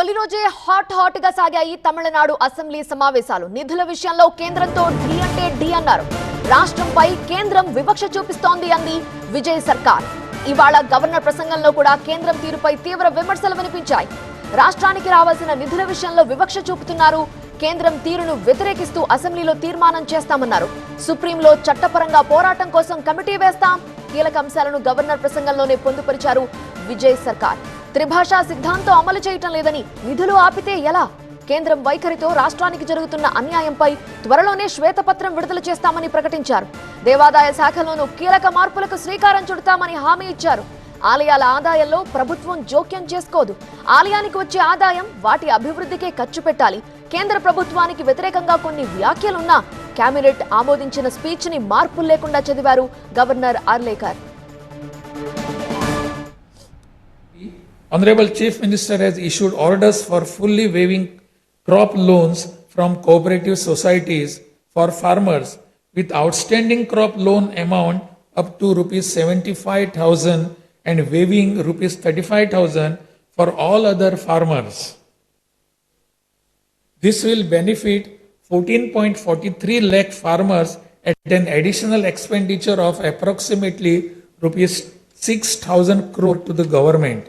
తొలి రోజే హాట్ గా సాగాయి తమిళనాడు అసెంబ్లీ సమావేశాలు. నిధుల విషయంలో కేంద్రంతో ఢీ అంటే ఢీ అన్నారు. రాష్ట్రంపై కేంద్రం వివక్ష చూపిస్తోంది అంది విజయ్ సర్కార్. ఇవాళ గవర్నర్ ప్రసంగంలో కూడా కేంద్రం తీరుపై తీవ్ర విమర్శలు వినిపించాయి. రాష్ట్రానికి రావాల్సిన నిధుల విషయంలో వివక్ష చూపుతున్నారు. కేంద్రం తీరును వ్యతిరేకిస్తూ అసెంబ్లీలో తీర్మానం చేస్తామన్నారు. సుప్రీంలో చట్టపరంగా పోరాటం కోసం కమిటీ వేస్తాం. కీలక అంశాలను గవర్నర్ ప్రసంగంలోనే పొందుపరిచారు విజయ్ సర్కార్. త్రిభాషా సిద్ధాంతం అమలు చేయటం లేదని, నిధులు ఆపితే ఎలా? కేంద్రం వైఖరితో రాష్ట్రానికి జరుగుతున్న అన్యాయంపై త్వరలోనే శ్వేతపత్రం విడుదల చేస్తామని ప్రకటించారు. దేవాదాయ శాఖలోనూ కీలక మార్పులకు శ్రీకారం చుడతామని హామీ ఇచ్చారు. ఆలయాల ఆదాయంలో ప్రభుత్వం జోక్యం చేసుకోదు. ఆలయానికి వచ్చే ఆదాయం వాటి అభివృద్ధికే ఖర్చు పెట్టాలి. కేంద్ర ప్రభుత్వానికి వ్యతిరేకంగా కొన్ని వ్యాఖ్యలున్నా కేబినెట్ ఆమోదించిన స్పీచ్ ని మార్పులు లేకుండా చదివారు governor Arlekar. Honorable Chief Minister has issued orders for fully waiving crop loans from cooperative societies for farmers with outstanding crop loan amount up to rupees 75,000 and waiving rupees 35,000 for all other farmers. This will benefit 14.43 lakh farmers at an additional expenditure of approximately rupees 6,000 crore to the government.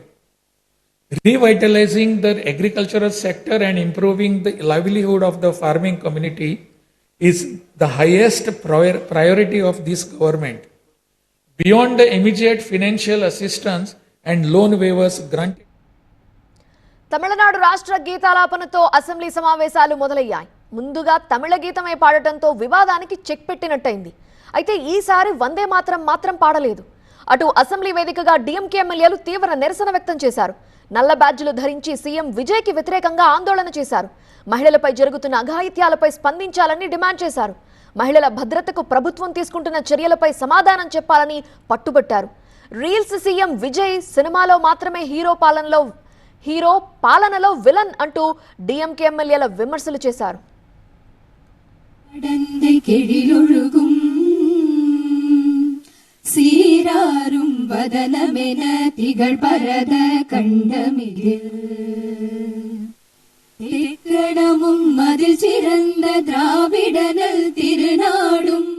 Revitalizing the agricultural sector and improving the livelihood of the farming community is the highest priority of this government. Beyond the immediate financial assistance and loan waivers granted. Tamil Nadu రాష్ట్ర గీతాలాపనతో assembly సమావేశాలు మొదలయ్యాయి. ముందుగా తమిళ గీతమే పాడటంతో వివాదానికి check పెట్టినట్టయింది. అయితే ఈసారి వందే మాత్రం పాడలేదు. అటు అసెంబ్లీ వేదికగా డీఎంకే ఎమ్మెల్యేలు తీవ్ర నిరసన వ్యక్తం చేశారు. నల్ల బ్యాడ్జీలు ధరించి సీఎం విజయ్కి వ్యతిరేకంగా ఆందోళన చేశారు. మహిళలపై జరుగుతున్న అఘాయిత్యాలపై స్పందించాలని డిమాండ్ చేశారు. మహిళల భద్రతకు ప్రభుత్వం తీసుకుంటున్న చర్యలపై సమాధానం చెప్పాలని పట్టుబట్టారు. రీల్స్ సీఎం విజయ్ సినిమాలో మాత్రమే హీరో పాలనలో విలన్ అంటూ డీఎంకే ఎమ్మెల్యేల విమర్శలు చేశారు. சீராரும் வதனமென திகழ் பரத கண்டமிதில் திக்கணமும் அதில் சிறந்த திராவிடனல் திருநாடும்